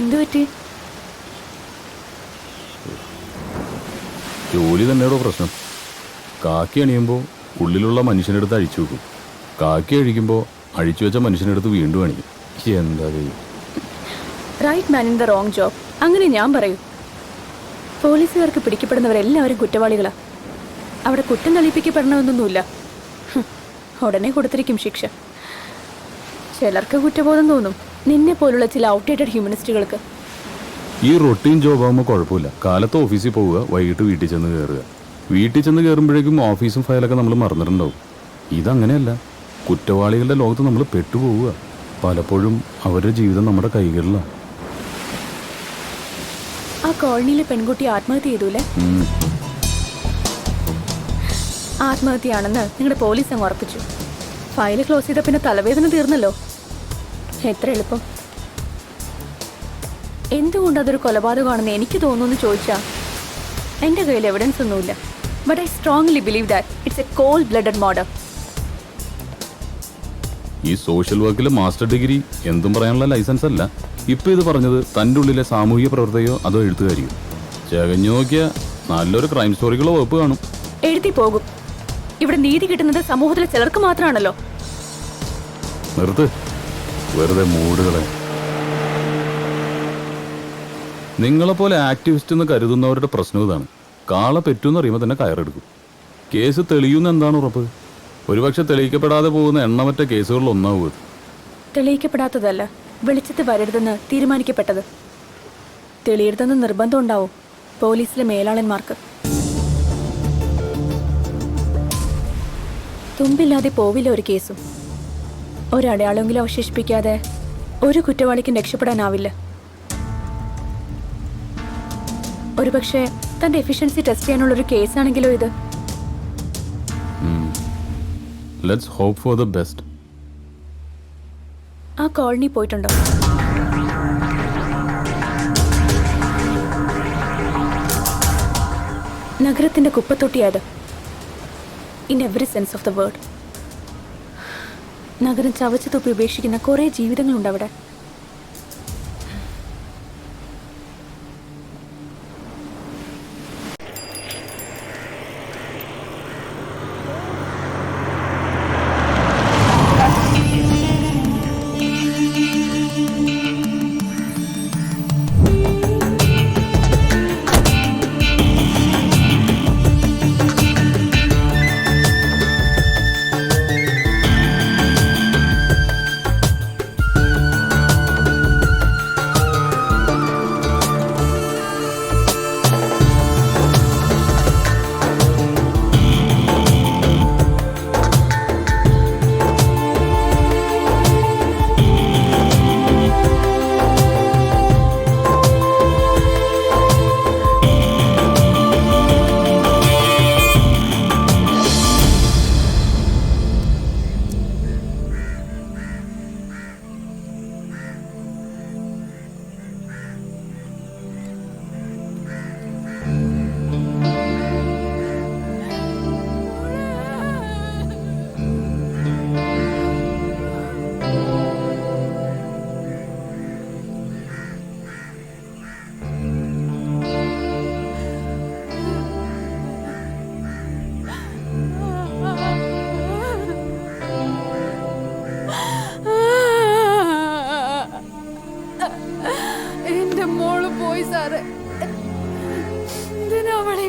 എന്തു പറ്റി? ജോലി തന്നെയാണോ പ്രശ്നം? കാക്കി അണിയുമ്പോൾ ഉള്ളിലുള്ള മനുഷ്യനെടുത്ത് അഴിച്ചു വെക്കും. കാക്കി അഴിക്കുമ്പോൾ അഴിച്ചു വെച്ച മനുഷ്യനെടുത്ത് വീണ്ടും അണിയും. എന്താ right man in the wrong job, അങ്ങനെ ഞാൻ പറയൂ. പോലീസുകാർക്ക് പിടിക്കപ്പെടുന്നവരെല്ലാവരും കുറ്റവാളികളാ. അവിടെ കുറ്റം തെളിയിപ്പിക്കപ്പെടണമെന്നൊന്നുമില്ല. ഉടനെ കൊടുത്തിരിക്കും ശിക്ഷ. ചിലർക്ക് കുറ്റബോധം തോന്നും, നിന്നെ പോലുള്ള ചില ഔട്ട്ഡേറ്റഡ് ഹ്യൂമനിസ്റ്റുകൾക്ക്. ഈ റൊട്ടീൻ ജോബ് ആകുമ്പോൾ കുഴപ്പമില്ല. കാലത്ത് ഓഫീസിൽ പോവുക, വൈകിട്ട് വീട്ടിൽ ചെന്ന് കയറുക. വീട്ടിൽ ചെന്ന് കയറുമ്പോഴേക്കും ഓഫീസും ഫയലൊക്കെ നമ്മൾ മറന്നിട്ടുണ്ടാവും. ഇതങ്ങനെയല്ല. കുറ്റവാളികളുടെ ലോകത്ത് നമ്മൾ പെട്ടുപോവുക. പലപ്പോഴും അവരുടെ ജീവിതം നമ്മുടെ കൈകളിലാണ്. ആ കോളനിയിലെ പെൺകുട്ടി ആത്മഹത്യ ചെയ്തൂലേ? ആത്മഹത്യയാണെന്ന് നിങ്ങളുടെ പോലീസ് അങ്ങ് ഉറപ്പിച്ചു. ഫയൽ ക്ലോസ് ചെയ്ത പിന്നെ തലവേദന തീർന്നല്ലോ. എത്ര എളുപ്പം. എന്തുകൊണ്ട് അതൊരു കൊലപാതകമാണെന്ന് എനിക്ക് തോന്നുന്നു ചോദിച്ചാ എൻ്റെ കയ്യിൽ എവിഡൻസ് ഒന്നുമില്ല. But I strongly believe that it's a cold blooded murder. ഈ സോഷ്യൽ വർക്കിലെ മാസ്റ്റർ ഡിഗ്രി എന്തും പറയാനുള്ള ലൈസൻസ് അല്ല. ഇപ്പം ഇത് പറഞ്ഞത് തൻ്റെ ഉള്ളിലെ സാമൂഹിക പ്രവർത്തകയോ അതോ എഴുത്തുകാരിയോ? ചകഞ്ഞു നോക്കിയാൽ നല്ലൊരു ക്രൈം സ്റ്റോറികളോ വകുപ്പ് കാണും. എഴുതി പോകും. ഇവിടെ നീതി കിട്ടുന്നത് സമൂഹത്തിലെ ചിലർക്ക് മാത്രമാണല്ലോ. നിർത്ത്, വെറുതെ മൂടുകളെ. നിങ്ങളെപ്പോലെ ആക്ടിവിസ്റ്റ് എന്ന് കരുതുന്നവരുടെ പ്രശ്നം ഇതാണ്. കാള പെറ്റൂന്ന് അറിയുമ്പോൾ തന്നെ കയറെടുക്കും. കേസ് തെളിയുന്ന എന്താണ് ഉറപ്പ്? ഒരുപക്ഷെ തെളിയിക്കപ്പെടാതെ പോകുന്ന എണ്ണമറ്റ കേസുകളിൽ ഒന്നാവുക. തെളിയിക്കപ്പെടാത്തതല്ല, വെളിച്ചത്ത് വരരുതെന്ന് തീരുമാനിക്കപ്പെട്ടത്. തെളിയരുതെന്ന് നിർബന്ധം ഉണ്ടാവും പോലീസിലെ മേലാളന്മാർക്ക്. തുമ്പില്ലാതെ പോവില്ല ഒരു കേസും. ഒരടയാളെങ്കിലും അവശേഷിപ്പിക്കാതെ ഒരു കുറ്റവാളിക്കും രക്ഷപ്പെടാനാവില്ല. ഒരുപക്ഷെ തന്റെ എഫിഷ്യൻസി ടെസ്റ്റ് ചെയ്യാനുള്ളൊരു കേസാണെങ്കിലോ ഇത്. Let's hope for the best. ആ കോളനി പോയിട്ടുണ്ടോ? നഗരത്തിന്റെ കുപ്പത്തൊട്ടിയായത്. In every sense of the word. നഗരം ചവച്ചു തുപ്പി ഉപേക്ഷിക്കുന്ന കുറേ ജീവിതങ്ങളുണ്ട് അവിടെ.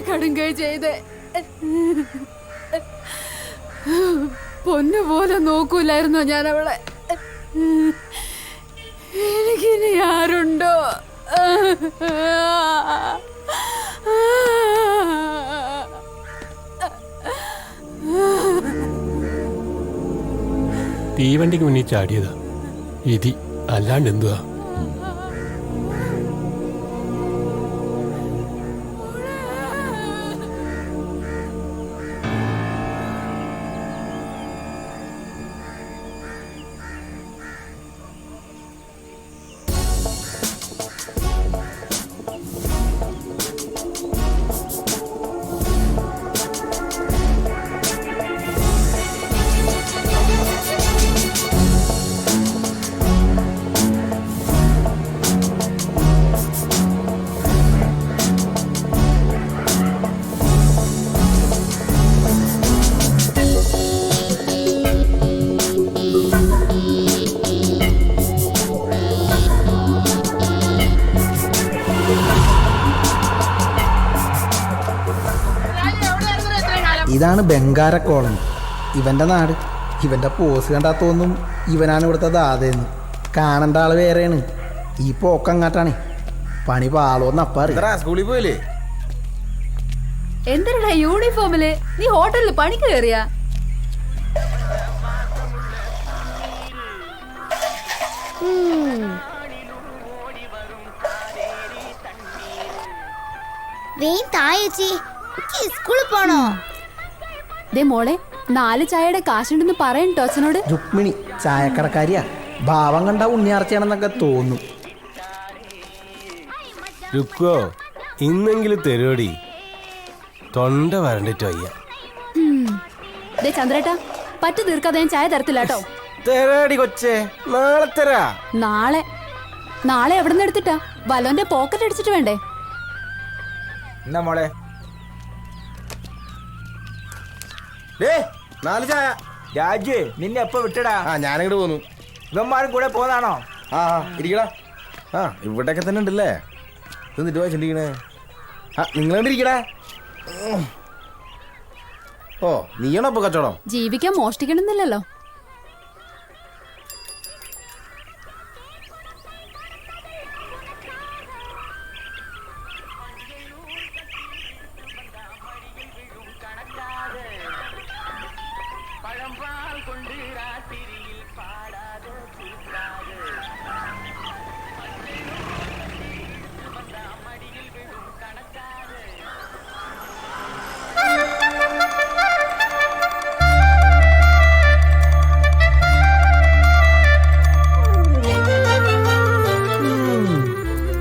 കടുങ്കൈ ചെയ്ത് പൊന്നുപോലെ നോക്കൂലായിരുന്നോ ഞാൻ അവളെ? എനിക്കിനി ആരുണ്ടോ? തീവണ്ടിക്ക് മുന്നിൽ ചാടിയതാ വിധി, അല്ലാണ്ട് എന്തുവാ? ഇതാണ് ബംഗാര കോളനി, ഇവൻ്റെ നാട്. ഇവൻ്റെ പോസ് കണ്ടാൽ തോന്നും ഇവനാണ് ഇവിടുത്തെ ദാതയെന്ന്. കാണേണ്ട ആൾ വേറെയാണ്. ഈ പോക്കങ്ങാട്ടാണ്. പണി പാളോന്ന് അപ്പാറി. സ്കൂളിൽ പോയില്ലേ? എന്തിനാ യൂണിഫോമില് നീ ഹോട്ടലിൽ പണിക്ക് കയറിയാ? സ്കൂളിൽ പോണോ? ദേ മോളെ, 4 ചായയുടെ കാശുണ്ടെന്ന് പറയണ്ടോ അച്ഛനോട്? രുക്മിണി ചായക്കടക്കാരിയാ. ഭാവം കണ്ട ഉണ്ണിയാർച്ചയാണെന്നൊക്കെ തോന്നും. രുക്കോ, ഇന്നെങ്കിലും തരുവടി. തൊണ്ട വരണ്ടിട്ട് വയ്യ. ദേ ചന്ദ്രേട്ടാ, പറ്റു തീർക്കാതെ ഞാൻ ചായ തരത്തില്ല കേട്ടോ. തരാടി കൊച്ചേ, നാളെ തരാ. നാളെ എവിടെ നിന്ന് എടുത്തിട്ടാ? വലോന്റെ പോക്കറ്റ് അടിച്ചിട്ട് വേണ്ടേ? എന്നാ മോളെ, 4 ചായ. രാജു, നിന്നെ എപ്പോ വിട്ടടാ? ഞാനിങ്ങോട്ട് പോന്നു. ഇവന്മാരും കൂടെ പോന്നാണോ? ഇരിക്കടാ. ഇവിടെയൊക്കെ തന്നെ ഉണ്ടല്ലേ. എന്നിട്ട് വായിച്ചിരിക്കണേ. നിങ്ങളിരിക്കടാ. ഓ, നീയാണോ ഇപ്പൊ കച്ചവടം? ജീവിക്കാൻ മോഷ്ടിക്കണമെന്നില്ലല്ലോ.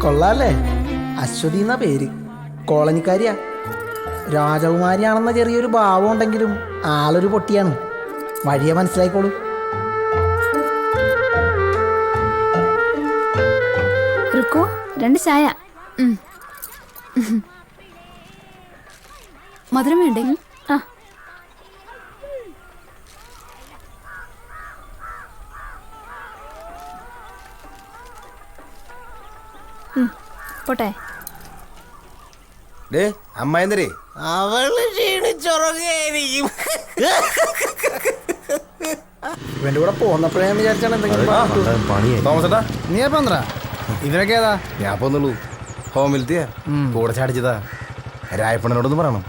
കൊള്ളാല്ലേ? അശ്വതി എന്ന പേര്. കോളനിക്കാരിയാ. രാജകുമാരിയാണെന്ന ചെറിയൊരു ഭാവം ഉണ്ടെങ്കിലും ആളൊരു പൊട്ടിയാണ്. വഴിയെ മനസ്സിലായിക്കോളൂ. റുക്കോ, 2 ചായ. മധുരം വേണ്ടേ? പോട്ടെ. അമ്മായിന്തരേ, അവള് ക്ഷീണിച്ചുറങ്ങായിരിക്കും. ഇവന്റെ കൂടെ പോന്നപ്പോഴേ ഞാൻ വിചാരിച്ചാണ് എന്തെങ്കിലും. തോമസേട്ടാ, നീ എപ്പോ ഇവരൊക്കെ ഏതാ? ഞാൻ പോന്നുള്ളൂ. ഹോമിലത്തിയാ കൂടെ ചാടിച്ചതാ. രായപ്പണ്ണനോടൊന്ന് പറയണം.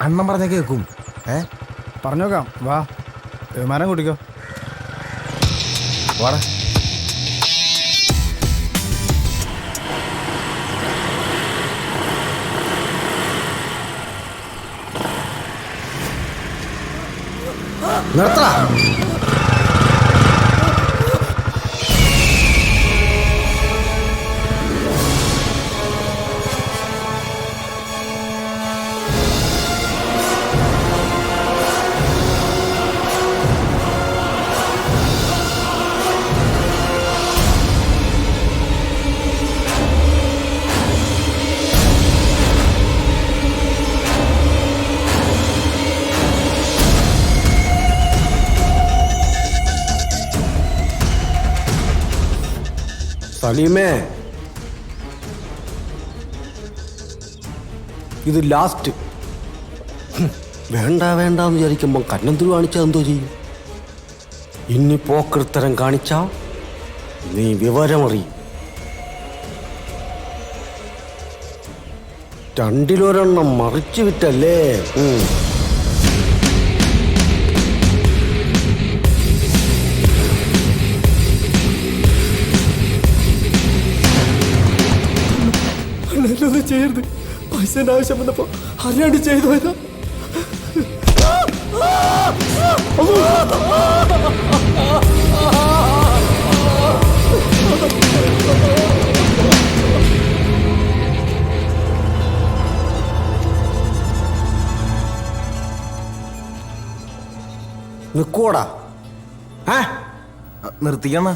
അണ്ണൻ പറഞ്ഞ കേൾക്കും. പറഞ്ഞോക്കാം. വാ, വിമാനം കൂട്ടിക്കോ. വാടാ. നിർത്തടാ. സലീമേ, ഇത് ലാസ്റ്റ്. വേണ്ട വേണ്ടെന്ന് വിചാരിക്കുമ്പോൾ കന്നന്തുരു കാണിച്ചാൽ എന്തോ ചെയ്യും? ഇനി പോക്കൃത്തരം കാണിച്ചാ നീ വിവരമറിയും. 2-1 മറിച്ചു വിറ്റല്ലേ? ചെയ്യരുത്. പൈസ ആവശ്യം വന്നപ്പോ അറിയാണ്ട് ചെയ്തു പോയതാ. നിക്കോടാ. നിർത്തിക്കണ.